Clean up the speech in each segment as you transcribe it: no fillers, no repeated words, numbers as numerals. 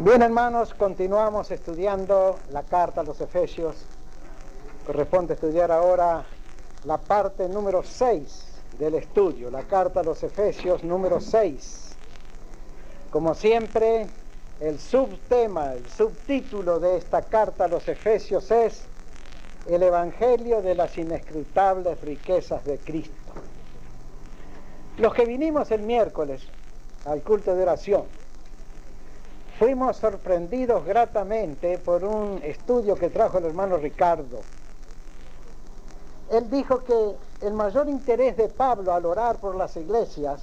Bien, hermanos, continuamos estudiando la carta a los Efesios. Corresponde estudiar ahora la parte número 6 del estudio, la carta a los Efesios número 6. Como siempre, el subtema, el subtítulo de esta carta a los Efesios es el Evangelio de las inescrutables riquezas de Cristo. Los que vinimos el miércoles al culto de oración, fuimos sorprendidos gratamente por un estudio que trajo el hermano Ricardo. Él dijo que el mayor interés de Pablo al orar por las iglesias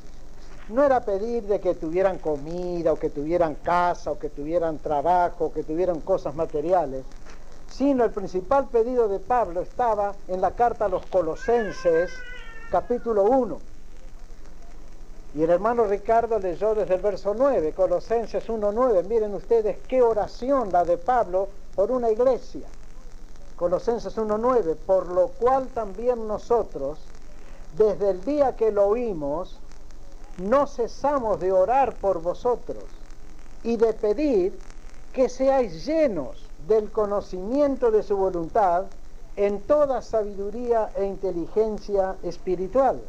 no era pedir de que tuvieran comida, o que tuvieran casa, o que tuvieran trabajo, o que tuvieran cosas materiales, sino el principal pedido de Pablo estaba en la carta a los Colosenses, capítulo 1. Y el hermano Ricardo leyó desde el verso 9, Colosenses 1:9. Miren ustedes qué oración la de Pablo por una iglesia. Colosenses 1:9, por lo cual también nosotros, desde el día que lo oímos, no cesamos de orar por vosotros y de pedir que seáis llenos del conocimiento de su voluntad en toda sabiduría e inteligencia espiritual,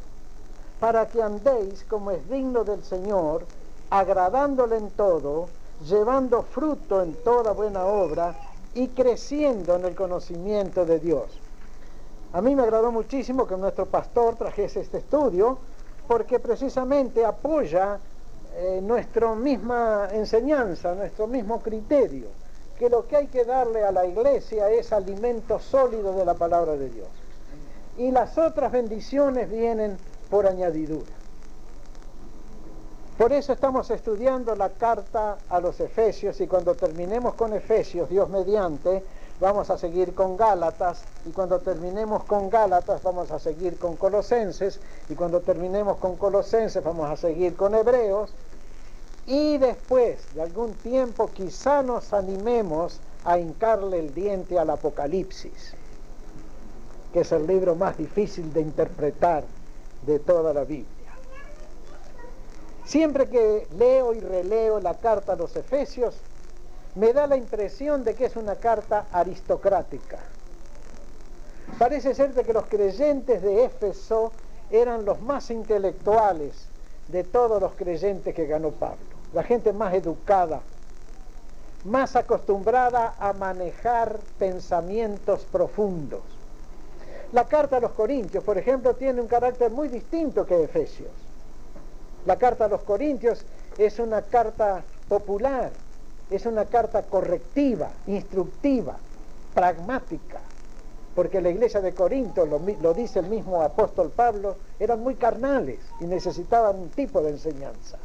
para que andéis como es digno del Señor, agradándole en todo, llevando fruto en toda buena obra y creciendo en el conocimiento de Dios. A mí me agradó muchísimo que nuestro pastor trajese este estudio, porque precisamente apoya nuestra misma enseñanza, nuestro mismo criterio, que lo que hay que darle a la iglesia es alimento sólido de la palabra de Dios. Y las otras bendiciones vienen por añadidura. Por eso estamos estudiando la carta a los Efesios, y cuando terminemos con Efesios, Dios mediante, vamos a seguir con Gálatas, y cuando terminemos con Gálatas vamos a seguir con Colosenses, y cuando terminemos con Colosenses vamos a seguir con Hebreos, y después de algún tiempo quizá nos animemos a hincarle el diente al Apocalipsis, que es el libro más difícil de interpretar de toda la Biblia. Siempre que leo y releo la carta a los Efesios, me da la impresión de que es una carta aristocrática. Parece ser de que los creyentes de Éfeso eran los más intelectuales de todos los creyentes que ganó Pablo. La gente más educada, más acostumbrada a manejar pensamientos profundos. La carta a los Corintios, por ejemplo, tiene un carácter muy distinto que Efesios. La carta a los Corintios es una carta popular, es una carta correctiva, instructiva, pragmática, porque la iglesia de Corinto, lo dice el mismo apóstol Pablo, eran muy carnales y necesitaban un tipo de enseñanza.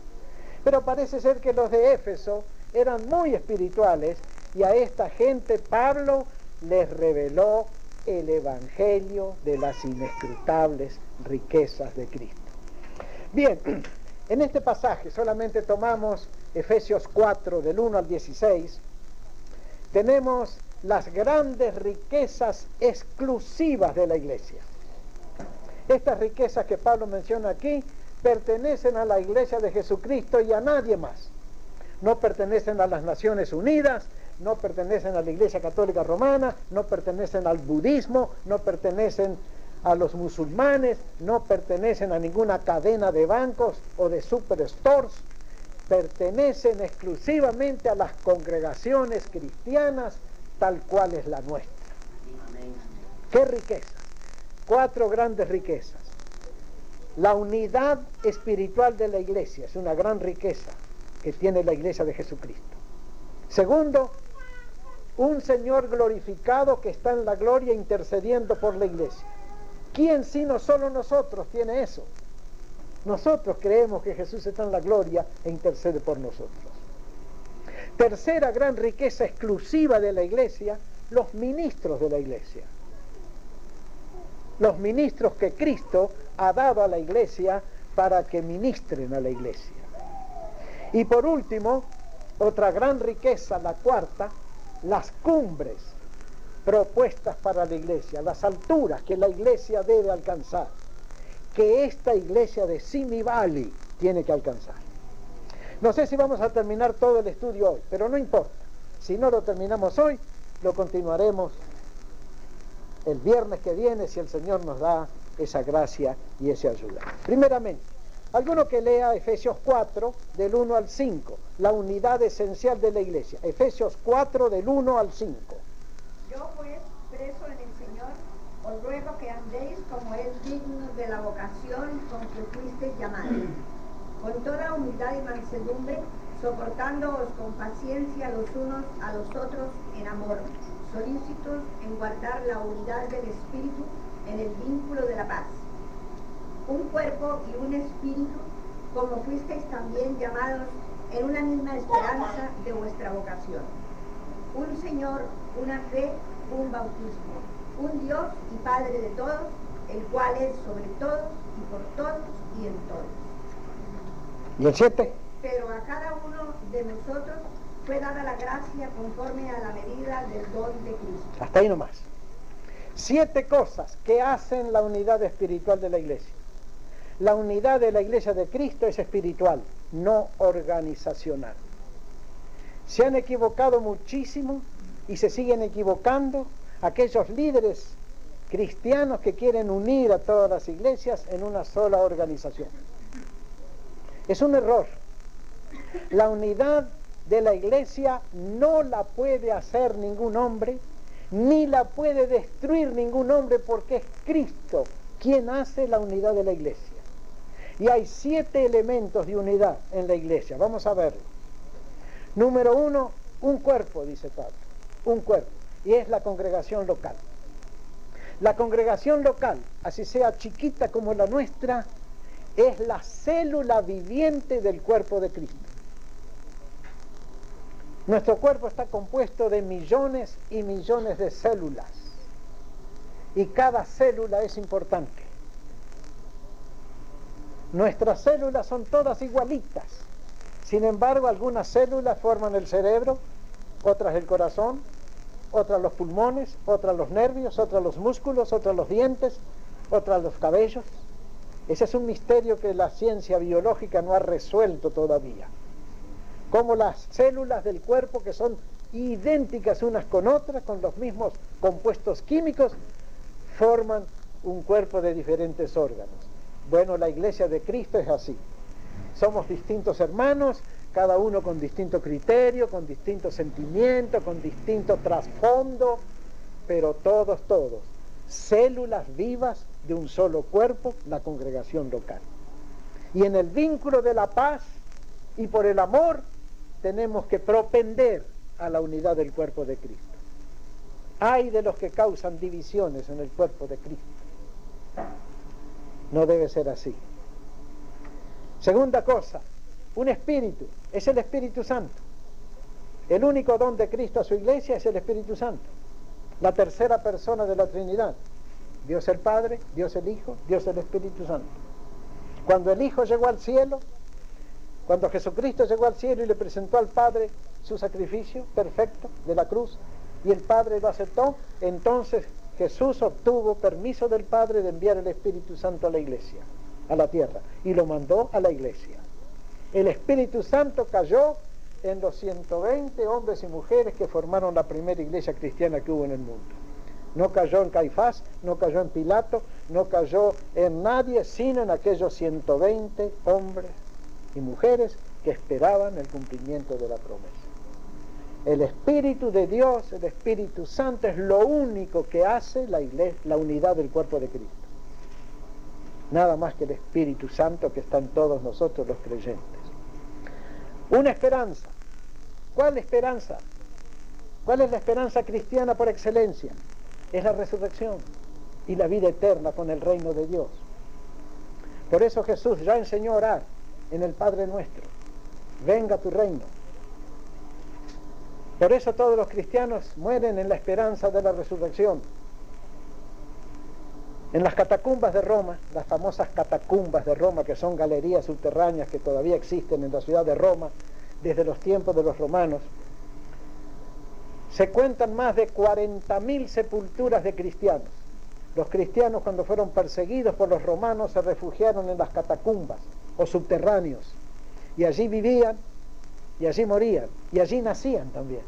Pero parece ser que los de Éfeso eran muy espirituales, y a esta gente Pablo les reveló el Evangelio de las inescrutables riquezas de Cristo. Bien, en este pasaje solamente tomamos Efesios 4, del 1 al 16, tenemos las grandes riquezas exclusivas de la iglesia. Estas riquezas que Pablo menciona aquí pertenecen a la iglesia de Jesucristo y a nadie más. No pertenecen a las Naciones Unidas, no pertenecen a la Iglesia Católica Romana, no pertenecen al budismo, no pertenecen a los musulmanes, no pertenecen a ninguna cadena de bancos o de superstores, pertenecen exclusivamente a las congregaciones cristianas tal cual es la nuestra. ¿Qué riquezas? 4 grandes riquezas. La unidad espiritual de la iglesia es una gran riqueza que tiene la iglesia de Jesucristo. Segundo, un Señor glorificado que está en la gloria intercediendo por la iglesia. ¿Quién sino solo nosotros tiene eso? Nosotros creemos que Jesús está en la gloria e intercede por nosotros. Tercera gran riqueza exclusiva de la iglesia, los ministros de la iglesia. Los ministros que Cristo ha dado a la iglesia para que ministren a la iglesia. Y por último, otra gran riqueza, la cuarta, las cumbres propuestas para la iglesia, las alturas que la iglesia debe alcanzar, que esta iglesia de Simi Valley tiene que alcanzar. No sé si vamos a terminar todo el estudio hoy, pero no importa. Si no lo terminamos hoy, lo continuaremos el viernes que viene, si el Señor nos da esa gracia y esa ayuda. Primeramente, alguno que lea Efesios 4, del 1 al 5, la unidad esencial de la iglesia. Efesios 4, del 1 al 5. Yo pues, preso en el Señor, os ruego que andéis como es digno de la vocación con que fuisteis llamados, con toda humildad y mansedumbre, soportándoos con paciencia los unos a los otros en amor, solícitos en guardar la unidad del Espíritu en el vínculo de la paz. Un cuerpo y un espíritu, como fuisteis también llamados en una misma esperanza de vuestra vocación. Un Señor, una fe, un bautismo, un Dios y Padre de todos, el cual es sobre todos y por todos y en todos. ¿Y el 7? Pero a cada uno de nosotros fue dada la gracia conforme a la medida del don de Cristo. Hasta ahí nomás. 7 cosas que hacen la unidad espiritual de la iglesia. La unidad de la iglesia de Cristo es espiritual, no organizacional. Se han equivocado muchísimo y se siguen equivocando aquellos líderes cristianos que quieren unir a todas las iglesias en una sola organización. Es un error. La unidad de la iglesia no la puede hacer ningún hombre, ni la puede destruir ningún hombre, porque es Cristo quien hace la unidad de la iglesia. Y hay 7 elementos de unidad en la iglesia. Vamos a verlo. Número 1, un cuerpo, dice Pablo. Un cuerpo. Y es la congregación local. La congregación local, así sea chiquita como la nuestra, es la célula viviente del cuerpo de Cristo. Nuestro cuerpo está compuesto de millones y millones de células. Y cada célula es importante. Nuestras células son todas igualitas. Sin embargo, algunas células forman el cerebro, otras el corazón, otras los pulmones, otras los nervios, otras los músculos, otras los dientes, otras los cabellos. Ese es un misterio que la ciencia biológica no ha resuelto todavía. Como las células del cuerpo, que son idénticas unas con otras, con los mismos compuestos químicos, forman un cuerpo de diferentes órganos. Bueno, la iglesia de Cristo es así. Somos distintos hermanos, cada uno con distinto criterio, con distinto sentimiento, con distinto trasfondo, pero todos, células vivas de un solo cuerpo, la congregación local. Y en el vínculo de la paz y por el amor, tenemos que propender a la unidad del cuerpo de Cristo. Hay de los que causan divisiones en el cuerpo de Cristo. No debe ser así. Segunda cosa, un espíritu, es el Espíritu Santo. El único don de Cristo a su iglesia es el Espíritu Santo, la tercera persona de la Trinidad. Dios el Padre, Dios el Hijo, Dios el Espíritu Santo. Cuando el Hijo llegó al cielo, cuando Jesucristo llegó al cielo y le presentó al Padre su sacrificio perfecto de la cruz, y el Padre lo aceptó, entonces Jesús obtuvo permiso del Padre de enviar el Espíritu Santo a la iglesia, a la tierra, y lo mandó a la iglesia. El Espíritu Santo cayó en los 120 hombres y mujeres que formaron la primera iglesia cristiana que hubo en el mundo. No cayó en Caifás, no cayó en Pilato, no cayó en nadie, sino en aquellos 120 hombres y mujeres que esperaban el cumplimiento de la promesa. El Espíritu de Dios, el Espíritu Santo, es lo único que hace la unidad del cuerpo de Cristo. Nada más que el Espíritu Santo que está en todos nosotros los creyentes. Una esperanza. ¿Cuál esperanza? ¿Cuál es la esperanza cristiana por excelencia? Es la resurrección y la vida eterna con el reino de Dios. Por eso Jesús ya enseñó a orar en el Padre Nuestro. Venga tu reino. Por eso todos los cristianos mueren en la esperanza de la resurrección. En las catacumbas de Roma, las famosas catacumbas de Roma, que son galerías subterráneas que todavía existen en la ciudad de Roma desde los tiempos de los romanos, se cuentan más de 40.000 sepulturas de cristianos. Los cristianos, cuando fueron perseguidos por los romanos, se refugiaron en las catacumbas o subterráneos, y allí vivían y allí morían, y allí nacían también.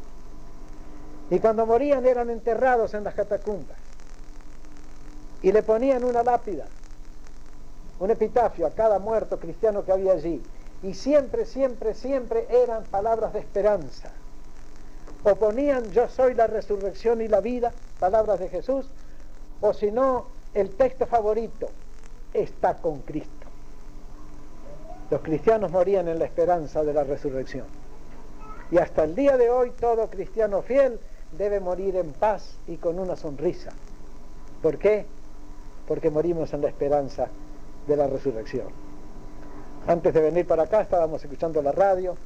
Y cuando morían eran enterrados en las catacumbas, y le ponían una lápida, un epitafio a cada muerto cristiano que había allí, y siempre, siempre, siempre eran palabras de esperanza. O ponían yo soy la resurrección y la vida, palabras de Jesús, o si no, el texto favorito, está con Cristo. Los cristianos morían en la esperanza de la resurrección. Y hasta el día de hoy todo cristiano fiel debe morir en paz y con una sonrisa. ¿Por qué? Porque morimos en la esperanza de la resurrección. Antes de venir para acá estábamos escuchando la radio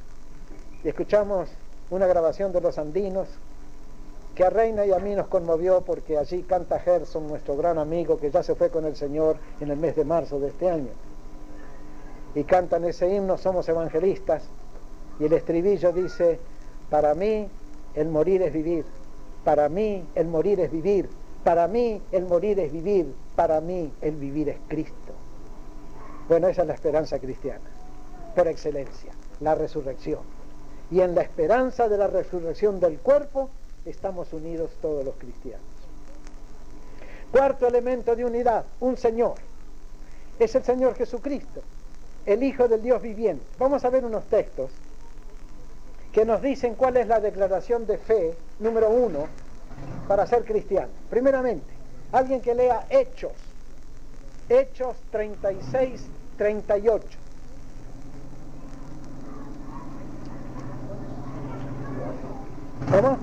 y escuchamos una grabación de Los Andinos que a Reina y a mí nos conmovió, porque allí canta Gerson, nuestro gran amigo que ya se fue con el Señor en el mes de marzo de este año, y cantan ese himno Somos Evangelistas, y el estribillo dice: para mí el morir es vivir, para mí el morir es vivir, para mí el morir es vivir, para mí el vivir es Cristo. Bueno, esa es la esperanza cristiana por excelencia, la resurrección. Y en la esperanza de la resurrección del cuerpo estamos unidos todos los cristianos. Cuarto elemento de unidad, un Señor. Es el Señor Jesucristo, el Hijo del Dios viviente. Vamos a ver unos textos que nos dicen cuál es la declaración de fe número 1 para ser cristiano. Primeramente, alguien que lea Hechos 36, 38. ¿Cómo?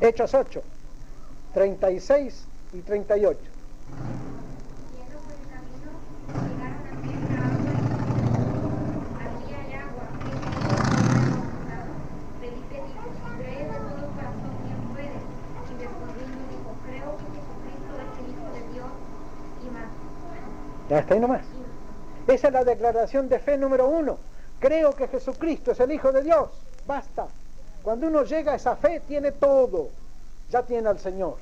Hechos 8, 36 y 38. Ya está ahí nomás. Esa es la declaración de fe número 1. Creo que Jesucristo es el Hijo de Dios. Basta. Cuando uno llega a esa fe, tiene todo. Ya tiene al Señor,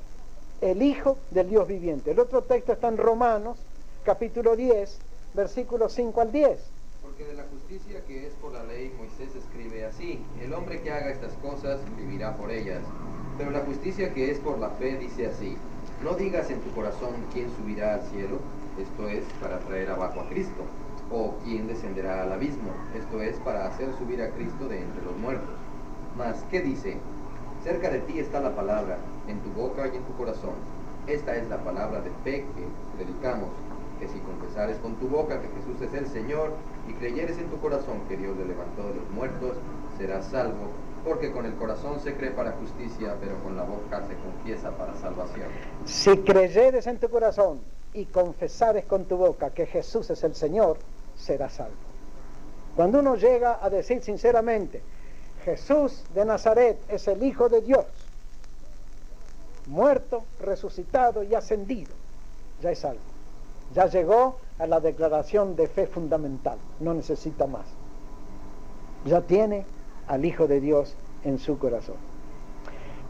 el Hijo del Dios viviente. El otro texto está en Romanos, capítulo 10, versículos 5 al 10. Porque de la justicia que es por la ley, Moisés escribe así: el hombre que haga estas cosas vivirá por ellas. Pero la justicia que es por la fe dice así: no digas en tu corazón quién subirá al cielo, esto es, para traer abajo a Cristo, o quién descenderá al abismo, esto es, para hacer subir a Cristo de entre los muertos. Mas, ¿qué dice? Cerca de ti está la palabra, en tu boca y en tu corazón. Esta es la palabra de fe que predicamos, que si confesares con tu boca que Jesús es el Señor, y creyeres en tu corazón que Dios le levantó de los muertos, serás salvo, porque con el corazón se cree para justicia, pero con la boca se confiesa para salvación. Si creyeres en tu corazón y confesares con tu boca que Jesús es el Señor, serás salvo. Cuando uno llega a decir sinceramente: Jesús de Nazaret es el Hijo de Dios, muerto, resucitado y ascendido, ya es salvo. Ya llegó a la declaración de fe fundamental, no necesita más. Ya tiene al Hijo de Dios en su corazón.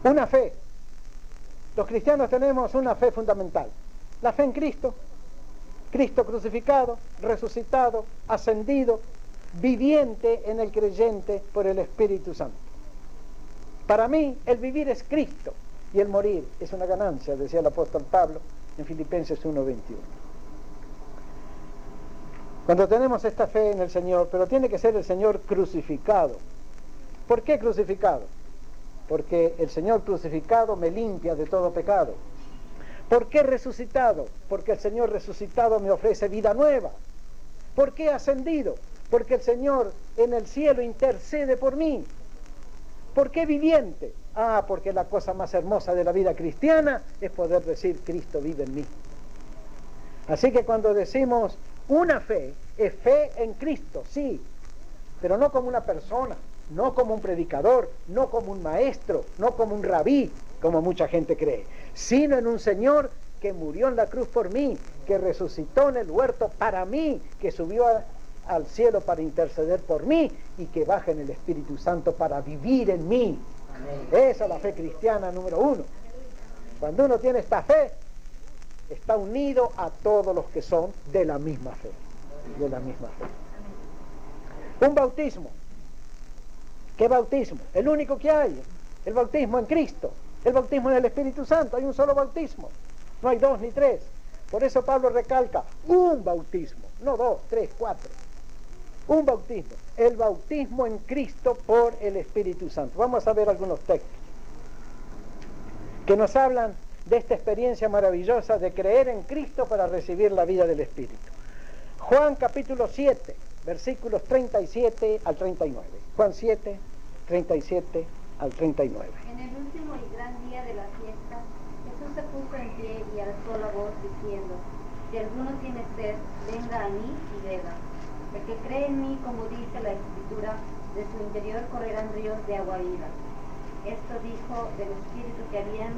Una fe. Los cristianos tenemos una fe fundamental. La fe en Cristo. Cristo crucificado, resucitado, ascendido, viviente en el creyente por el Espíritu Santo. Para mí, el vivir es Cristo y el morir es una ganancia, decía el apóstol Pablo en Filipenses 1:21. Cuando tenemos esta fe en el Señor, pero tiene que ser el Señor crucificado. ¿Por qué crucificado? Porque el Señor crucificado me limpia de todo pecado. ¿Por qué resucitado? Porque el Señor resucitado me ofrece vida nueva. ¿Por qué ascendido? Porque el Señor en el cielo intercede por mí. ¿Por qué viviente? Porque la cosa más hermosa de la vida cristiana es poder decir: Cristo vive en mí. Así que cuando decimos una fe, es fe en Cristo, sí, pero no como una persona, no como un predicador, no como un maestro, no como un rabí, como mucha gente cree, sino en un Señor que murió en la cruz por mí, que resucitó en el huerto para mí, que subió al cielo para interceder por mí y que baja en el Espíritu Santo para vivir en mí. Amén. Esa es la fe cristiana número 1. Cuando uno tiene esta fe, está unido a todos los que son de la misma fe. De la misma fe. Un bautismo. ¿Qué bautismo? El único que hay. El bautismo en Cristo. El bautismo en el Espíritu Santo. Hay un solo bautismo. No hay dos ni tres. Por eso Pablo recalca un bautismo. No dos, tres, cuatro. Un bautismo. El bautismo en Cristo por el Espíritu Santo. Vamos a ver algunos textos que nos hablan de esta experiencia maravillosa de creer en Cristo para recibir la vida del Espíritu. Juan capítulo 7, versículos 37 al 39. Juan 7, 37 al 39. En el último y gran día de la fiesta, Jesús se puso en pie y alzó la voz diciendo: si alguno tiene sed, venga a mí y beba. El que cree en mí, como dice la Escritura, de su interior correrán ríos de agua viva. Esto dijo del Espíritu que habían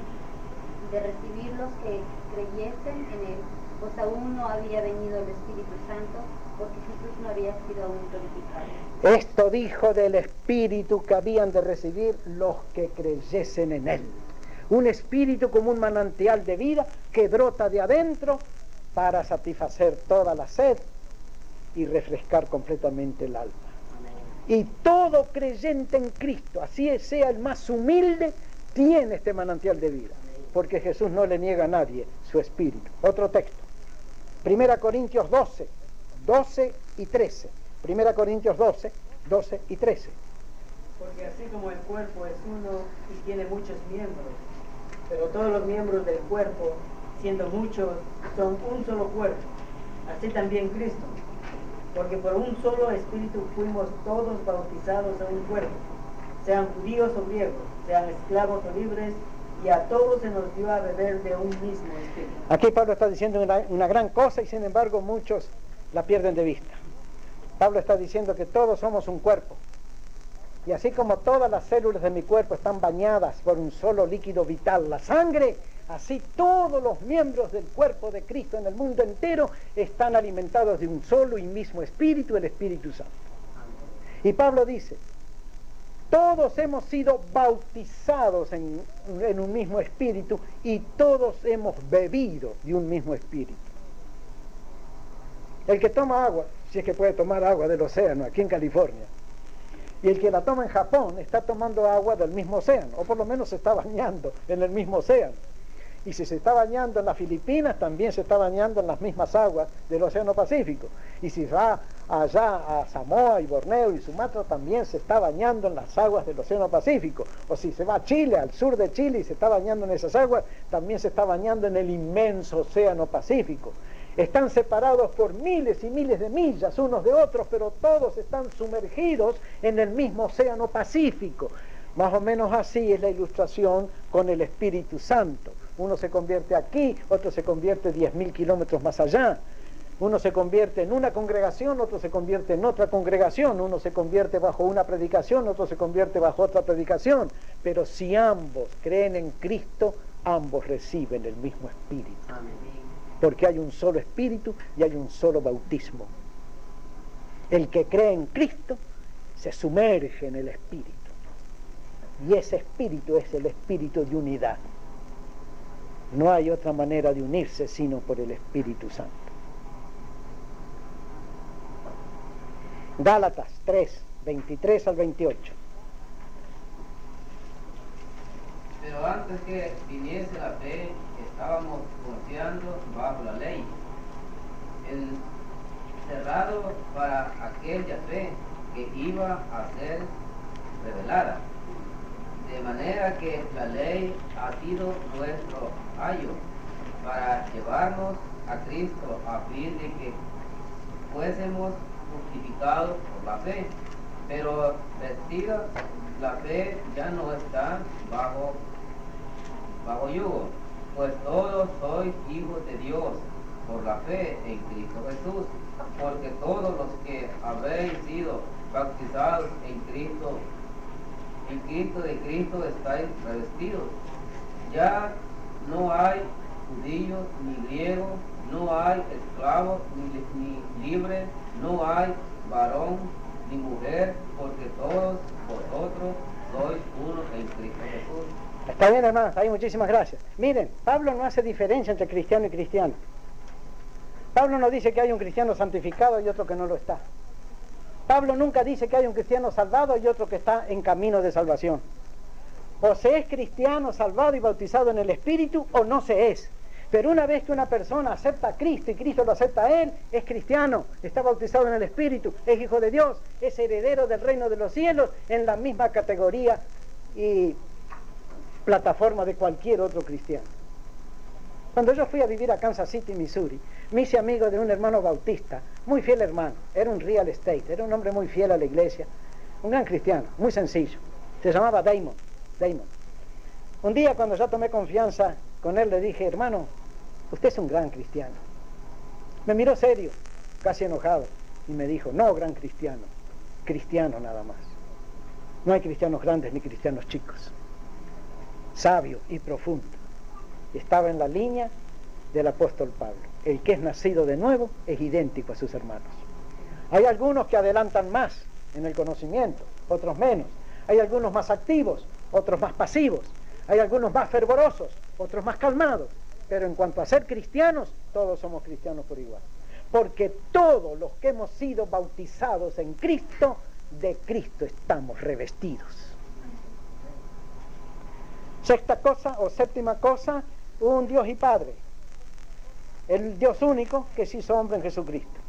de recibir los que creyesen en él, pues aún no había venido el Espíritu Santo, porque Jesús no había sido aún glorificado. Esto dijo del Espíritu que habían de recibir los que creyesen en él. Un espíritu como un manantial de vida que brota de adentro para satisfacer toda la sed y refrescar completamente el alma. Y todo creyente en Cristo, así sea el más humilde, tiene este manantial de vida, porque Jesús no le niega a nadie su espíritu. Otro texto, 1 Corintios 12, 12 y 13. 1 Corintios 12, 12 y 13. Porque así como el cuerpo es uno y tiene muchos miembros, pero todos los miembros del cuerpo, siendo muchos, son un solo cuerpo, así también Cristo. Porque por un solo espíritu fuimos todos bautizados en un cuerpo, sean judíos o griegos, sean esclavos o libres, y a todos se nos dio a beber de un mismo espíritu. Aquí Pablo está diciendo una gran cosa y sin embargo muchos la pierden de vista. Pablo está diciendo que todos somos un cuerpo. Y así como todas las células de mi cuerpo están bañadas por un solo líquido vital, la sangre, así todos los miembros del cuerpo de Cristo en el mundo entero están alimentados de un solo y mismo espíritu, el Espíritu Santo. Y Pablo dice, todos hemos sido bautizados en un mismo espíritu y todos hemos bebido de un mismo espíritu. El que toma agua, si es que puede tomar agua del océano aquí en California, y el que la toma en Japón está tomando agua del mismo océano, o por lo menos se está bañando en el mismo océano. Y si se está bañando en las Filipinas, también se está bañando en las mismas aguas del Océano Pacífico. Y si va allá a Samoa y Borneo y Sumatra, también se está bañando en las aguas del Océano Pacífico. O si se va a Chile, al sur de Chile, y se está bañando en esas aguas, también se está bañando en el inmenso Océano Pacífico. Están separados por miles y miles de millas unos de otros, pero todos están sumergidos en el mismo Océano Pacífico. Más o menos así es la ilustración con el Espíritu Santo. Uno se convierte aquí, otro se convierte 10.000 kilómetros más allá. Uno se convierte en una congregación, otro se convierte en otra congregación. Uno se convierte bajo una predicación, otro se convierte bajo otra predicación. Pero si ambos creen en Cristo, ambos reciben el mismo Espíritu. Porque hay un solo Espíritu y hay un solo bautismo. El que cree en Cristo se sumerge en el Espíritu. Y ese Espíritu es el Espíritu de unidad. No hay otra manera de unirse sino por el Espíritu Santo. Gálatas 3, 23 al 28. Pero antes que viniese la fe, estábamos confiando bajo la ley, encerrado para aquella fe que iba a ser revelada. De manera que la ley ha sido nuestro ayo para llevarnos a Cristo a fin de que fuésemos justificados por la fe. Pero vestida la fe ya no está bajo yugo, pues todos sois hijos de Dios por la fe en Cristo Jesús, porque todos los que habéis sido bautizados en Cristo de Cristo estáis revestidos. Ya no hay judíos ni griegos, no hay esclavos ni libres, no hay varón ni mujer, porque todos vosotros sois uno en Cristo Jesús. Está bien, hermanos, ahí muchísimas gracias. Miren, Pablo no hace diferencia entre cristiano y cristiano. Pablo no dice que hay un cristiano santificado y otro que no lo está. Pablo nunca dice que hay un cristiano salvado y otro que está en camino de salvación. O se es cristiano, salvado y bautizado en el Espíritu, o no se es. Pero una vez que una persona acepta a Cristo y Cristo lo acepta a él, es cristiano, está bautizado en el Espíritu, es hijo de Dios, es heredero del reino de los cielos, en la misma categoría y plataforma de cualquier otro cristiano. Cuando yo fui a vivir a Kansas City, Missouri, me hice amigo de un hermano bautista, muy fiel hermano, era un real estate, era un hombre muy fiel a la iglesia, un gran cristiano, muy sencillo, se llamaba Damon. Un día cuando ya tomé confianza con él le dije, hermano, usted es un gran cristiano. Me miró serio, casi enojado, y me dijo, no gran cristiano, cristiano nada más. No hay cristianos grandes ni cristianos chicos. Sabio y profundo. Estaba en la línea del apóstol Pablo. El que es nacido de nuevo es idéntico a sus hermanos. Hay algunos que adelantan más en el conocimiento, otros menos. Hay algunos más activos, otros más pasivos. Hay algunos más fervorosos, otros más calmados. Pero en cuanto a ser cristianos, todos somos cristianos por igual. Porque todos los que hemos sido bautizados en Cristo, de Cristo estamos revestidos. Sexta cosa o séptima cosa, un Dios y Padre. El Dios único que se hizo hombre en Jesucristo.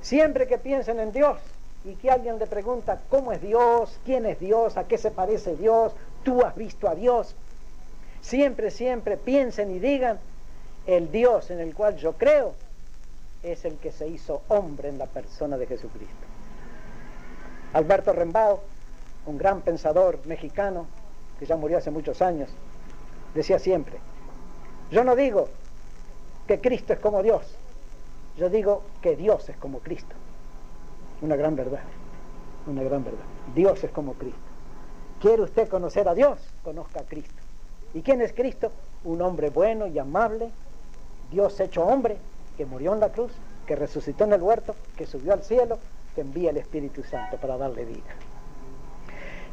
Siempre que piensen en Dios y que alguien le pregunta cómo es Dios, quién es Dios, a qué se parece Dios, tú has visto a Dios, siempre piensen y digan, el Dios en el cual yo creo es el que se hizo hombre en la persona de Jesucristo. Alberto Rembao, un gran pensador mexicano que ya murió hace muchos años, decía siempre, yo no digo que Cristo es como Dios, yo digo que Dios es como Cristo. Una gran verdad, una gran verdad. Dios es como Cristo. ¿Quiere usted conocer a Dios? Conozca a Cristo. ¿Y quién es Cristo? Un hombre bueno y amable, Dios hecho hombre, que murió en la cruz, que resucitó en el huerto, que subió al cielo, que envía el Espíritu Santo para darle vida.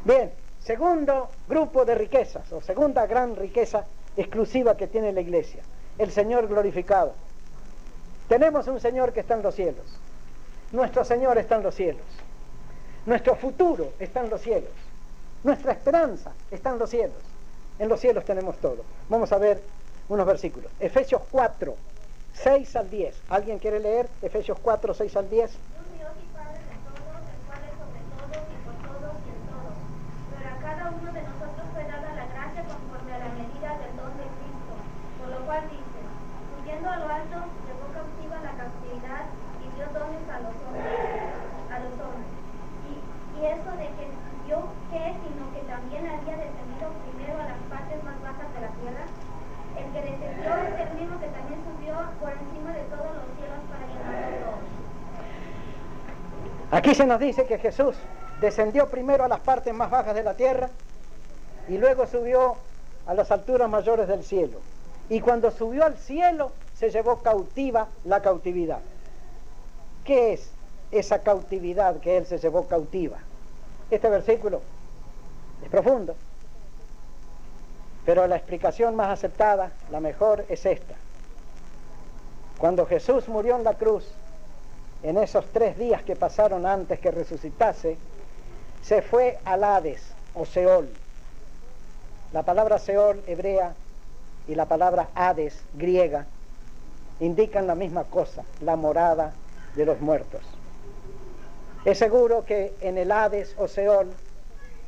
Bien, segundo grupo de riquezas, o segunda gran riqueza exclusiva que tiene la iglesia, el Señor glorificado. Tenemos un Señor que está en los cielos. Nuestro Señor está en los cielos. Nuestro futuro está en los cielos. Nuestra esperanza está en los cielos. En los cielos tenemos todo. Vamos a ver unos versículos. Efesios 4, 6 al 10. ¿Alguien quiere leer Efesios 4, 6 al 10? Dios y Padre de todos, el cual es sobre todos y por todos y en todos. Pero a cada uno de nosotros fue dada la gracia conforme a la medida del don de Cristo. Por lo cual dice, subiendo a lo alto, llevó cautiva la cautividad y dio dones a los hombres. Y eso de que dio que, sino que también había descendido primero a las partes más bajas de la tierra. El que descendió es el mismo que también subió por encima de todos los cielos para llenarlo todo. Aquí se nos dice que Jesús descendió primero a las partes más bajas de la tierra y luego subió a las alturas mayores del cielo. Y cuando subió al cielo se llevó cautiva la cautividad. ¿Qué es esa cautividad que Él se llevó cautiva? Este versículo es profundo, pero la explicación más aceptada, la mejor, es esta. Cuando Jesús murió en la cruz, en esos 3 días que pasaron antes que resucitase, se fue al Hades o Seol. La palabra Seol hebrea y la palabra Hades griega indican la misma cosa, la morada de los muertos. Es seguro que en el Hades o Seol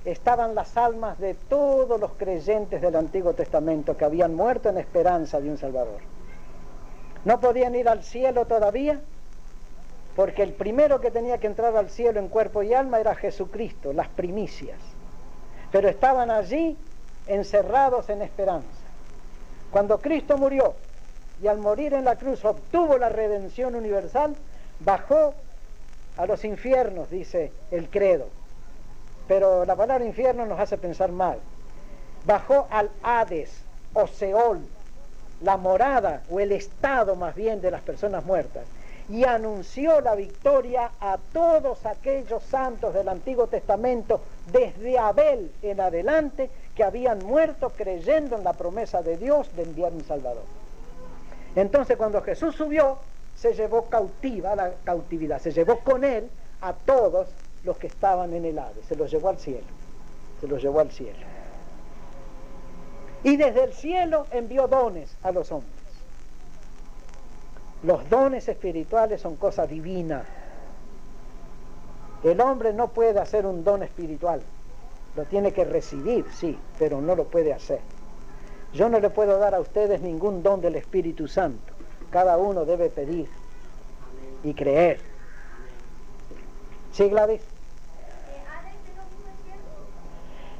estaban las almas de todos los creyentes del Antiguo Testamento que habían muerto en esperanza de un Salvador. No podían ir al cielo todavía, porque el primero que tenía que entrar al cielo en cuerpo y alma era Jesucristo, las primicias. Pero estaban allí encerrados en esperanza. Cuando Cristo murió y al morir en la cruz obtuvo la redención universal, bajó a los infiernos, dice el credo. Pero la palabra infierno nos hace pensar mal. Bajó al Hades o Seol, la morada o el estado más bien de las personas muertas, y anunció la victoria a todos aquellos santos del Antiguo Testamento desde Abel en adelante que habían muerto creyendo en la promesa de Dios de enviar un Salvador. Entonces cuando Jesús subió, se llevó cautiva la cautividad, se llevó con Él a todos los que estaban en el Hades, se los llevó al cielo, se los llevó al cielo. Y desde el cielo envió dones a los hombres. Los dones espirituales son cosa divina. El hombre no puede hacer un don espiritual, lo tiene que recibir, sí, pero no lo puede hacer. Yo no le puedo dar a ustedes ningún don del Espíritu Santo. Cada uno debe pedir y creer. ¿Sí, Gladys?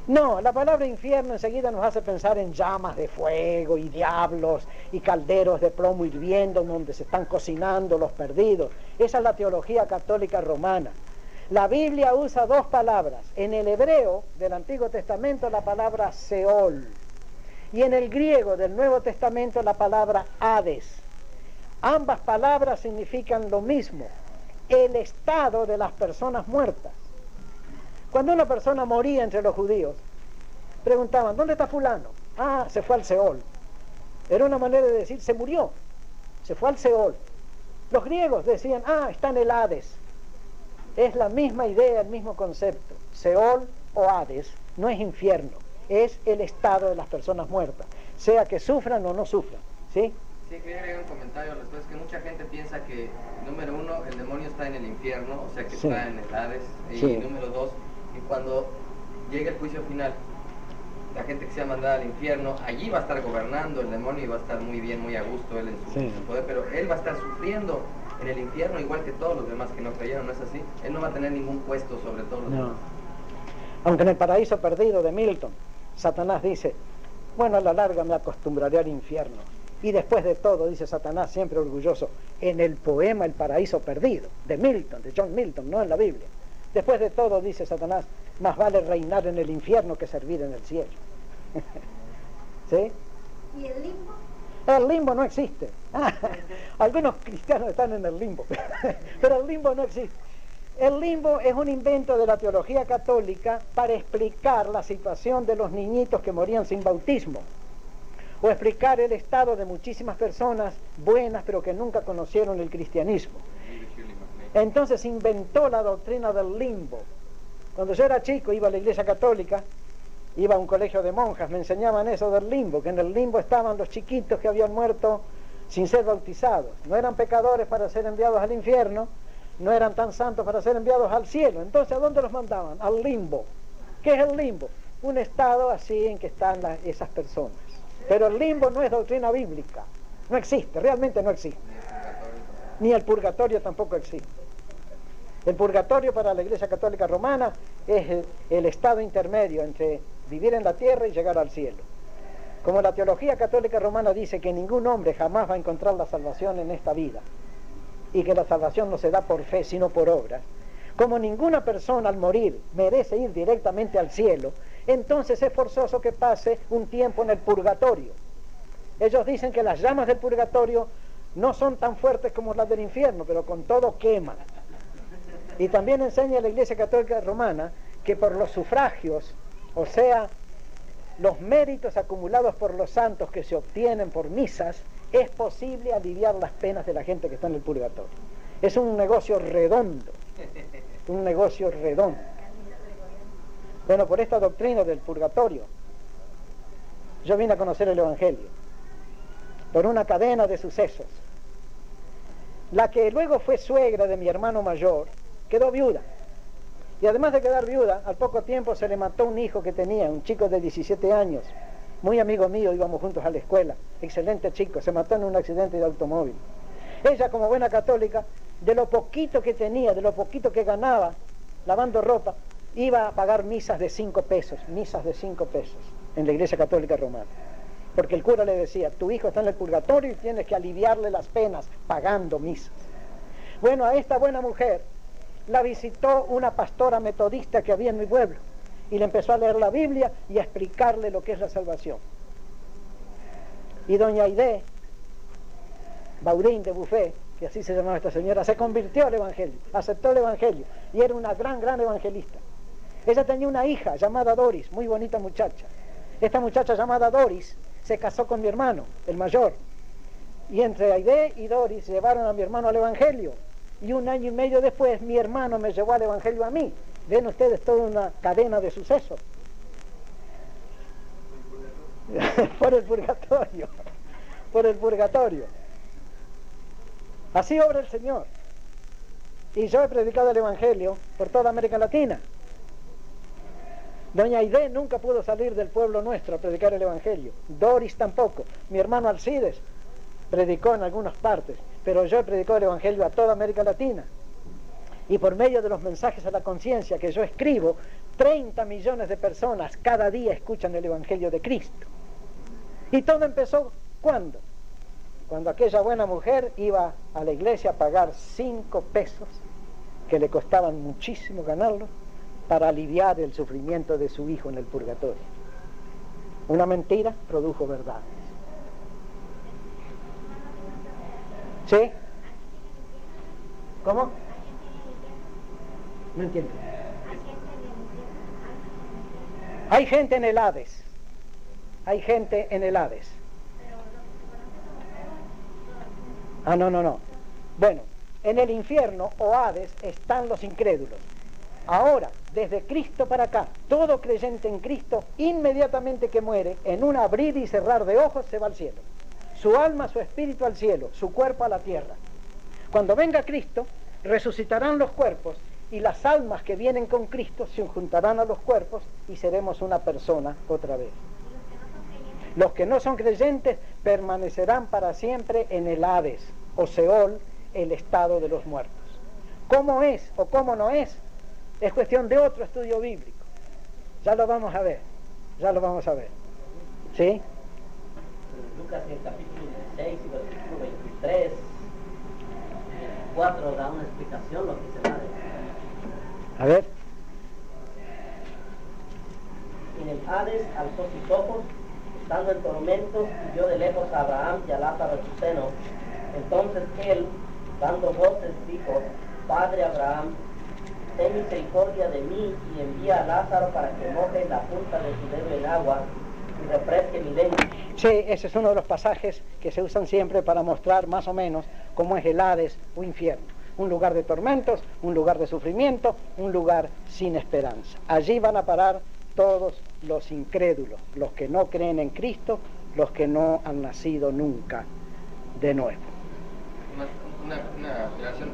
No, la palabra infierno enseguida nos hace pensar en llamas de fuego y diablos y calderos de plomo hirviendo donde se están cocinando los perdidos. Esa es la teología católica romana. La Biblia usa dos palabras. En el hebreo del Antiguo Testamento la palabra Seol y en el griego del Nuevo Testamento la palabra Hades. Ambas palabras significan lo mismo, el estado de las personas muertas. Cuando una persona moría entre los judíos, preguntaban, ¿dónde está fulano? Ah, se fue al Seol. Era una manera de decir, se murió, se fue al Seol. Los griegos decían, ah, está en el Hades. Es la misma idea, el mismo concepto. Seol o Hades no es infierno, es el estado de las personas muertas, sea que sufran o no sufran, ¿sí? Sí, quería agregar un comentario después, que mucha gente piensa que, número uno, el demonio está en el infierno, o sea que Sí. está en el Hades, y Sí. número dos, que cuando llegue el juicio final, la gente que sea mandada al infierno, allí va a estar gobernando el demonio y va a estar muy bien, muy a gusto él en su, Sí. su poder, pero él va a estar sufriendo en el infierno igual que todos los demás que no creyeron, ¿no es así? Él no va a tener ningún puesto sobre todos los No. demás. Aunque en el paraíso perdido de Milton, Satanás dice, bueno, a la larga me acostumbraré al infierno. Y después de todo, dice Satanás, siempre orgulloso, en el poema El paraíso perdido, de Milton, de John Milton, no en la Biblia. Después de todo, dice Satanás, más vale reinar en el infierno que servir en el cielo. ¿Sí? ¿Y el limbo? El limbo no existe. Algunos cristianos están en el limbo, pero el limbo no existe. El limbo es un invento de la teología católica para explicar la situación de los niñitos que morían sin bautismo, o explicar el estado de muchísimas personas buenas pero que nunca conocieron el cristianismo. Entonces inventó la doctrina del limbo. Cuando yo era chico iba a la iglesia católica, iba a un colegio de monjas, me enseñaban eso del limbo, que en el limbo estaban los chiquitos que habían muerto sin ser bautizados. No eran pecadores para ser enviados al infierno, no eran tan santos para ser enviados al cielo. Entonces, ¿a dónde los mandaban? Al limbo. ¿Qué es el limbo? Un estado así en que están esas personas. Pero el limbo no es doctrina bíblica, no existe, realmente no existe. Ni el purgatorio tampoco existe. El purgatorio para la Iglesia Católica Romana es el estado intermedio entre vivir en la tierra y llegar al cielo. Como la teología católica romana dice que ningún hombre jamás va a encontrar la salvación en esta vida y que la salvación no se da por fe sino por obras, como ninguna persona al morir merece ir directamente al cielo, entonces es forzoso que pase un tiempo en el purgatorio. Ellos dicen que las llamas del purgatorio no son tan fuertes como las del infierno, pero con todo queman. Y también enseña la Iglesia Católica Romana que por los sufragios, o sea, los méritos acumulados por los santos que se obtienen por misas, es posible aliviar las penas de la gente que está en el purgatorio. Es un negocio redondo, un negocio redondo. Bueno, por esta doctrina del purgatorio, yo vine a conocer el Evangelio, por una cadena de sucesos. La que luego fue suegra de mi hermano mayor, quedó viuda. Y además de quedar viuda, al poco tiempo se le mató un hijo que tenía, un chico de 17 años, muy amigo mío, íbamos juntos a la escuela, excelente chico, se mató en un accidente de automóvil. Ella, como buena católica, de lo poquito que tenía, de lo poquito que ganaba, lavando ropa, iba a pagar misas de 5 pesos en la Iglesia Católica Romana. Porque el cura le decía, tu hijo está en el purgatorio y tienes que aliviarle las penas pagando misas. Bueno, a esta buena mujer la visitó una pastora metodista que había en mi pueblo y le empezó a leer la Biblia y a explicarle lo que es la salvación. Y doña Aide Baudín de Buffet, que así se llamaba esta señora, se convirtió al Evangelio, aceptó el Evangelio y era una gran evangelista. Ella tenía una hija llamada Doris, muy bonita muchacha. Esta muchacha llamada Doris se casó con mi hermano, el mayor, y entre Aide y Doris llevaron a mi hermano al Evangelio. Y 1 año y medio después mi hermano me llevó al Evangelio a mí. ven ustedes toda una cadena de sucesos. Por el purgatorio, por el purgatorio. Así obra el Señor. Y yo he predicado el Evangelio por toda América Latina. Doña Aide nunca pudo salir del pueblo nuestro a predicar el Evangelio. Doris tampoco. Mi hermano Alcides predicó en algunas partes, pero yo he predicado el Evangelio a toda América Latina. Y por medio de los mensajes a la conciencia que yo escribo, 30 millones de personas cada día escuchan el Evangelio de Cristo. Y todo empezó, ¿cuándo? Cuando aquella buena mujer iba a la iglesia a pagar 5 pesos, que le costaban muchísimo ganarlos, para aliviar el sufrimiento de su hijo en el purgatorio. Una mentira produjo verdades. ¿Sí? ¿Cómo? No entiendo. Hay gente en el Hades. Hay gente en el Hades. Ah, no. Bueno, en el infierno o Hades están los incrédulos. Ahora, desde Cristo para acá, todo creyente en Cristo, inmediatamente que muere, en un abrir y cerrar de ojos, se va al cielo. Su alma, su espíritu al cielo, su cuerpo a la tierra. Cuando venga Cristo, resucitarán los cuerpos y las almas que vienen con Cristo se juntarán a los cuerpos y seremos una persona otra vez. Los que no son creyentes permanecerán para siempre en el Hades o Seol, el estado de los muertos. ¿Cómo es o cómo no es? Es cuestión de otro estudio bíblico. Ya lo vamos a ver. ¿Sí? Lucas en el capítulo 16 y versículo 23, 24 da una explicación lo que se va a decir. A ver. En el Hades alzó sus ojos, estando en tormento, y vio de lejos a Abraham y a Lázaro en su seno. Entonces él, dando voces, dijo: Padre Abraham, ten misericordia de mí y envía a Lázaro para que moje la punta de su dedo en agua y refresque mi lengua. Sí, ese es uno de los pasajes que se usan siempre para mostrar más o menos cómo es el Hades o infierno. Un lugar de tormentos, un lugar de sufrimiento, un lugar sin esperanza. Allí van a parar todos los incrédulos, los que no creen en Cristo, los que no han nacido nunca de nuevo. Una aclaración.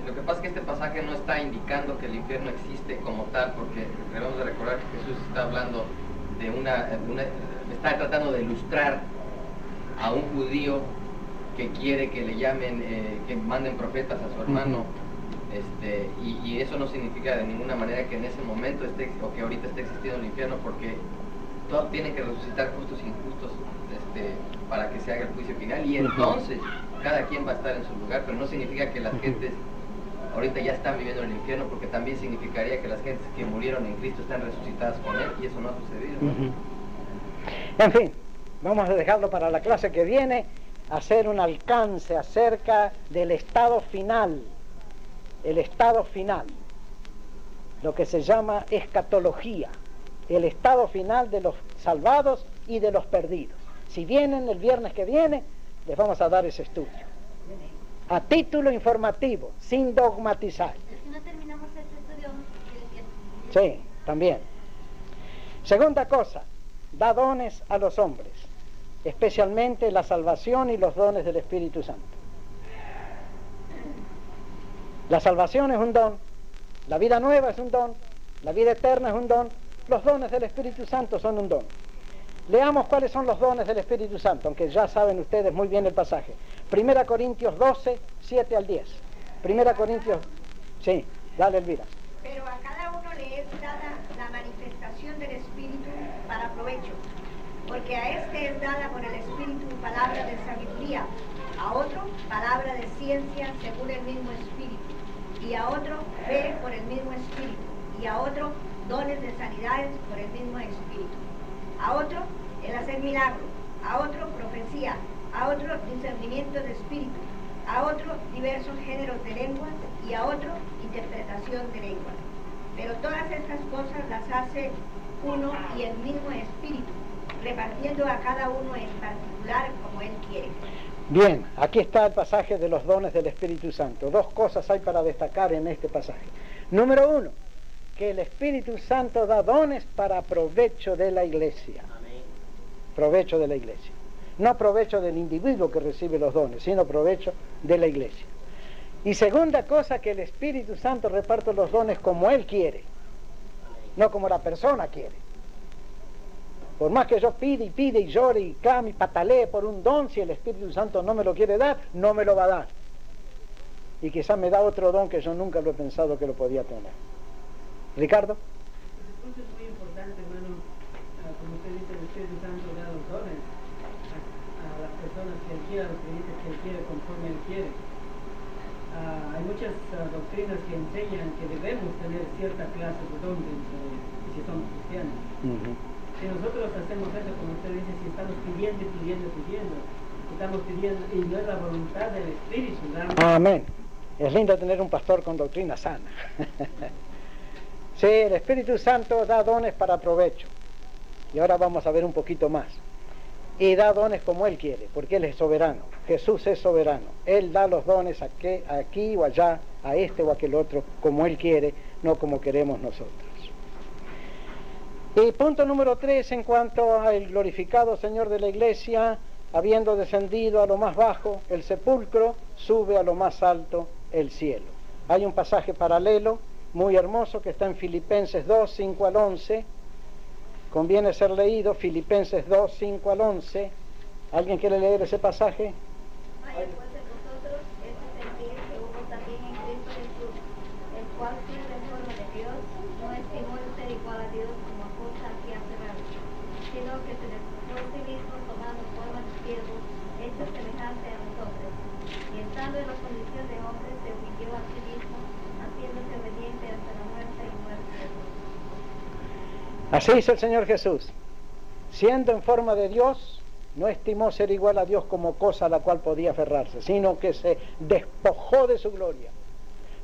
Lo que pasa es que este pasaje no está indicando que el infierno existe como tal, porque debemos de recordar que Jesús está hablando de está tratando de ilustrar a un judío que quiere que le llamen, que manden profetas a su hermano, y eso no significa de ninguna manera que en ese momento esté, o que ahorita esté existiendo el infierno, porque todos tienen que resucitar justos e injustos para que se haga el juicio final, y entonces cada quien va a estar en su lugar, pero no significa que las gentes ahorita ya están viviendo en el infierno, porque también significaría que las gentes que murieron en Cristo están resucitadas con Él, y eso no ha sucedido, ¿no? En fin, vamos a dejarlo para la clase que viene, hacer un alcance acerca del estado final, el estado final, lo que se llama escatología, el estado final de los salvados y de los perdidos. Si vienen el viernes que viene, les vamos a dar ese estudio, a título informativo, sin dogmatizar. Si no terminamos este estudio, Sí, también. Segunda cosa, da dones a los hombres, especialmente la salvación y los dones del Espíritu Santo. La salvación es un don, la vida nueva es un don, la vida eterna es un don, los dones del Espíritu Santo son un don. Leamos cuáles son los dones del Espíritu Santo, aunque ya saben ustedes muy bien el pasaje. 1 Corintios 12, 7 al 10. 1 Corintios... Sí, dale, Elvira. Pero a cada uno le es dada la manifestación del Espíritu para provecho, porque a este es dada por el Espíritu palabra de sabiduría, a otro palabra de ciencia según el mismo Espíritu, y a otro fe por el mismo Espíritu, y a otro dones de sanidades por el mismo Espíritu, a otro el hacer milagros, a otro profecía, a otro discernimiento de espíritu, a otro diversos géneros de lenguas y a otro interpretación de lenguas. Pero todas estas cosas las hace uno y el mismo Espíritu, repartiendo a cada uno en particular como Él quiere. Bien, aquí está el pasaje de los dones del Espíritu Santo. Dos cosas hay para destacar en este pasaje. Número 1, que el Espíritu Santo da dones para provecho de la iglesia. Amén. Provecho de la iglesia. No provecho del individuo que recibe los dones, sino provecho de la iglesia. Y segunda cosa, que el Espíritu Santo reparte los dones como Él quiere, no como la persona quiere. Por más que yo pide y llore y clame y patalee por un don, si el Espíritu Santo no me lo quiere dar, no me lo va a dar. Y quizás me da otro don que yo nunca lo he pensado que lo podía tener. Ricardo. Entonces es muy importante, hermano, como usted dice, el Espíritu Santo da los dones a las personas que Él quiere, a los creyentes que Él quiere, conforme Él quiere. Hay muchas doctrinas que enseñan que debemos tener cierta clase de dones si somos cristianos. Si nosotros hacemos eso, como usted dice, si estamos pidiendo, estamos pidiendo, y no es la voluntad del Espíritu, ¿verdad? Amén. Es lindo tener un pastor con doctrina sana. Sí, el Espíritu Santo da dones para provecho. Y ahora vamos a ver un poquito más. Y da dones como Él quiere, porque Él es soberano. Jesús es soberano. Él da los dones aquí o allá, a este o a aquel otro, como Él quiere, no como queremos nosotros. Y punto número 3, en cuanto al glorificado Señor de la Iglesia, habiendo descendido a lo más bajo, el sepulcro, sube a lo más alto, el cielo. Hay un pasaje paralelo, muy hermoso, que está en Filipenses 2, 5 al 11. Conviene ser leído, Filipenses 2, 5 al 11. ¿Alguien quiere leer ese pasaje? Vaya pues de vosotros ese sentir que hubo también en Cristo Jesús, el cual siendo en forma de Dios, no estimó el ser igual a Dios como cosa a que aferrarse, sino que se despojó a sí mismo tomando forma de siervo, hecho semejante a nosotros, y estando en la condición de hombre, se humilló a sí mismo, haciéndose obediente hasta la muerte y muerte de cruz. Así hizo el Señor Jesús. Siendo en forma de Dios, no estimó ser igual a Dios como cosa a la cual podía aferrarse, sino que se despojó de su gloria.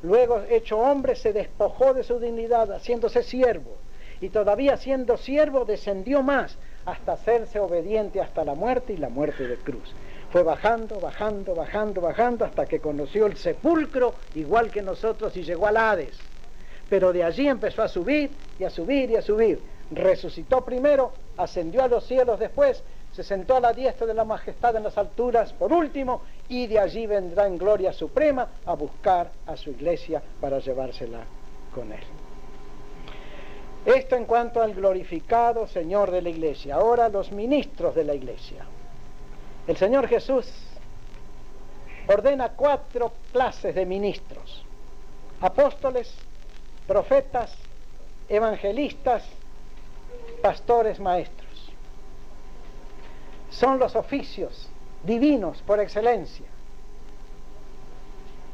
Luego, hecho hombre, se despojó de su dignidad, haciéndose siervo. Y todavía siendo siervo, descendió más, hasta hacerse obediente hasta la muerte y la muerte de cruz. Fue bajando, hasta que conoció el sepulcro, igual que nosotros, y llegó al Hades. Pero de allí empezó a subir, y a subir, y a subir. Resucitó primero, ascendió a los cielos después, se sentó a la diestra de la majestad en las alturas por último, y de allí vendrá en gloria suprema a buscar a su iglesia para llevársela con él. Esto en cuanto al glorificado Señor de la iglesia. Ahora los ministros de la iglesia. El Señor Jesús ordena 4 clases de ministros: apóstoles, profetas, evangelistas, pastores, maestros. Son los oficios divinos por excelencia.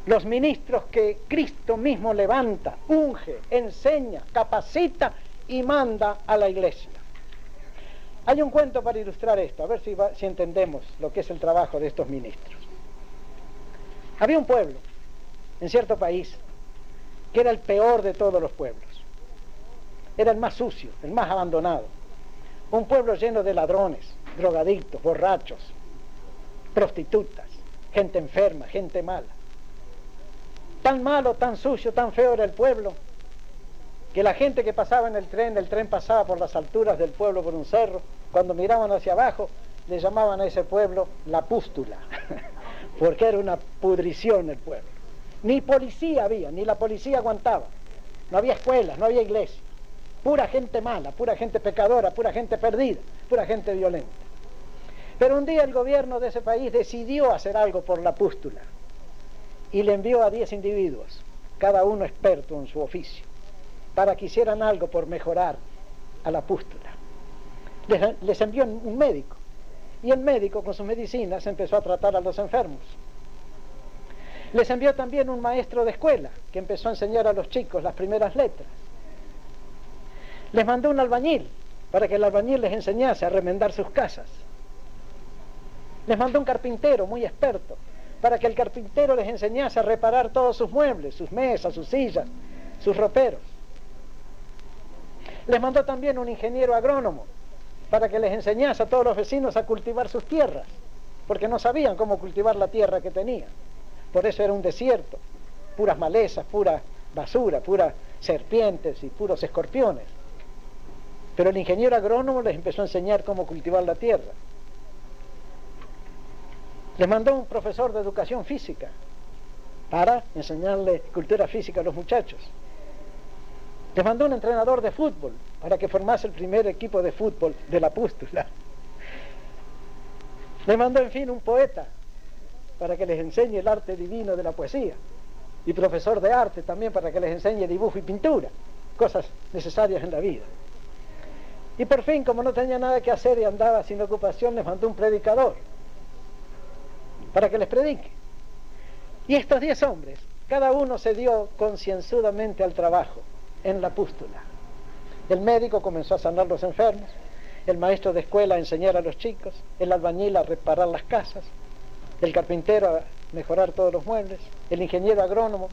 Los ministros que Cristo mismo levanta, unge, enseña, capacita y manda a la iglesia. Hay un cuento para ilustrar esto, a ver si entendemos lo que es el trabajo de estos ministros. Había un pueblo en cierto país que era el peor de todos los pueblos. Era el más sucio, el más abandonado. Un pueblo lleno de ladrones, drogadictos, borrachos, prostitutas, gente enferma, gente mala. Tan malo, tan sucio, tan feo era el pueblo, que la gente que pasaba en el tren pasaba por las alturas del pueblo por un cerro, cuando miraban hacia abajo, le llamaban a ese pueblo la pústula, porque era una pudrición el pueblo. Ni policía había, ni la policía aguantaba. No había escuelas, no había iglesia. Pura gente mala, pura gente pecadora, pura gente perdida, pura gente violenta. Pero un día el gobierno de ese país decidió hacer algo por la pústula y le envió a 10 individuos, cada uno experto en su oficio, para que hicieran algo por mejorar a la pústula. Les envió un médico, y el médico con sus medicinas empezó a tratar a los enfermos. Les envió también un maestro de escuela que empezó a enseñar a los chicos las primeras letras. Les mandó un albañil para que el albañil les enseñase a remendar sus casas. Les mandó un carpintero muy experto para que el carpintero les enseñase a reparar todos sus muebles, sus mesas, sus sillas, sus roperos. Les mandó también un ingeniero agrónomo para que les enseñase a todos los vecinos a cultivar sus tierras, porque no sabían cómo cultivar la tierra que tenían. Por eso era un desierto, puras malezas, pura basura, pura serpientes y puros escorpiones. Pero el ingeniero agrónomo les empezó a enseñar cómo cultivar la tierra. Les mandó un profesor de educación física para enseñarle cultura física a los muchachos. Les mandó un entrenador de fútbol para que formase el primer equipo de fútbol de la Pústula. Les mandó, en fin, un poeta para que les enseñe el arte divino de la poesía, y profesor de arte también para que les enseñe dibujo y pintura, cosas necesarias en la vida. Y por fin, como no tenía nada que hacer y andaba sin ocupación, les mandó un predicador para que les predique. Y estos 10 hombres, cada uno se dio concienzudamente al trabajo en la Pústula. El médico comenzó a sanar los enfermos, el maestro de escuela a enseñar a los chicos, el albañil a reparar las casas, el carpintero a mejorar todos los muebles, el ingeniero agrónomo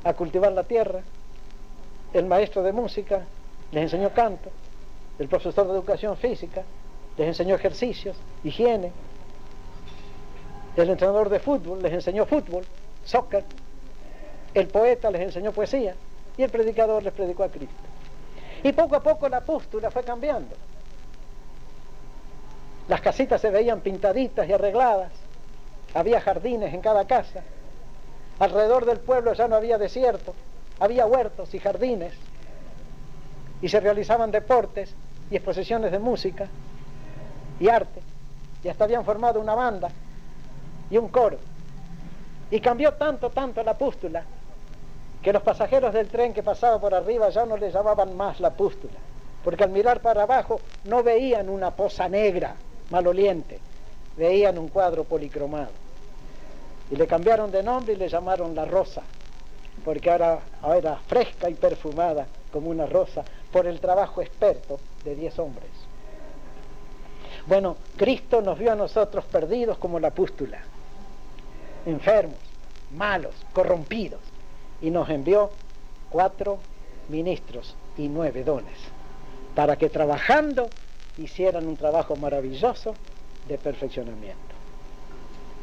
a cultivar la tierra, el maestro de música les enseñó canto, el profesor de educación física les enseñó ejercicios, higiene, el entrenador de fútbol les enseñó fútbol, soccer, el poeta les enseñó poesía y el predicador les predicó a Cristo. Y poco a poco la Pústula fue cambiando. Las casitas se veían pintaditas y arregladas, había jardines en cada casa, alrededor del pueblo ya no había desierto, había huertos y jardines, y se realizaban deportes y exposiciones de música y arte, y hasta habían formado una banda y un coro. Y cambió tanto la Pústula que los pasajeros del tren que pasaba por arriba ya no le llamaban más la Pústula, porque al mirar para abajo no veían una poza negra maloliente, veían un cuadro policromado. Y le cambiaron de nombre y le llamaron La Rosa, porque ahora era fresca y perfumada como una rosa por el trabajo experto de 10 hombres. Bueno, Cristo nos vio a nosotros perdidos como la Pústula, enfermos, malos, corrompidos, y nos envió 4 ministros y 9 dones para que trabajando hicieran un trabajo maravilloso de perfeccionamiento.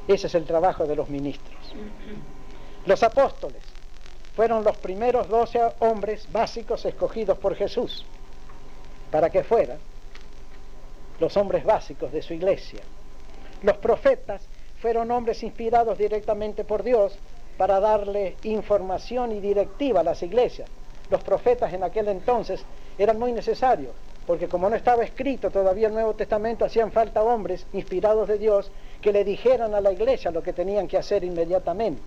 Ese es el trabajo de los ministros. Los apóstoles fueron los primeros 12 hombres básicos escogidos por Jesús para que fueran los hombres básicos de su iglesia. Los profetas fueron hombres inspirados directamente por Dios para darle información y directiva a las iglesias. Los profetas en aquel entonces eran muy necesarios, porque como no estaba escrito todavía el Nuevo Testamento, hacían falta hombres inspirados de Dios que le dijeran a la iglesia lo que tenían que hacer inmediatamente.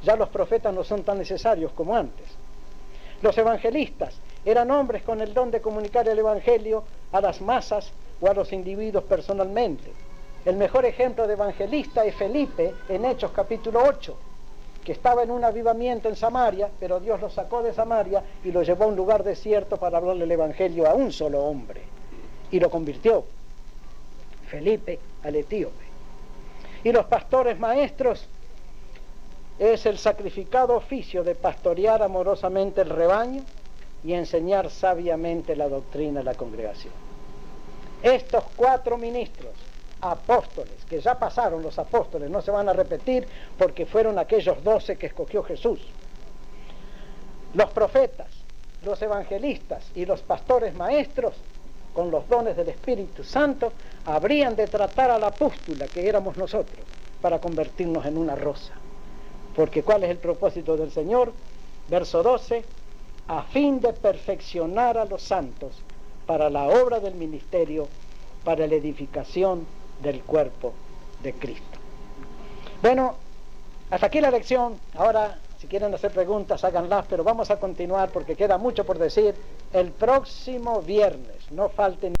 Ya los profetas no son tan necesarios como antes. Los evangelistas eran hombres con el don de comunicar el evangelio a las masas o a los individuos personalmente. El mejor ejemplo de evangelista es Felipe en Hechos capítulo 8, que estaba en un avivamiento en Samaria, pero Dios lo sacó de Samaria y lo llevó a un lugar desierto para hablarle el evangelio a un solo hombre, y lo convirtió, Felipe, al etíope. Y los pastores maestros es el sacrificado oficio de pastorear amorosamente el rebaño y enseñar sabiamente la doctrina a la congregación. Estos 4 ministros, apóstoles, que ya pasaron los apóstoles, no se van a repetir porque fueron aquellos 12 que escogió Jesús. Los profetas, los evangelistas y los pastores maestros, con los dones del Espíritu Santo, habrían de tratar a la Pústula, que éramos nosotros, para convertirnos en una rosa. Porque ¿cuál es el propósito del Señor? Verso 12, a fin de perfeccionar a los santos para la obra del ministerio, para la edificación del cuerpo de Cristo. Bueno, hasta aquí la lección. Ahora, si quieren hacer preguntas, háganlas, pero vamos a continuar porque queda mucho por decir el próximo viernes. No falten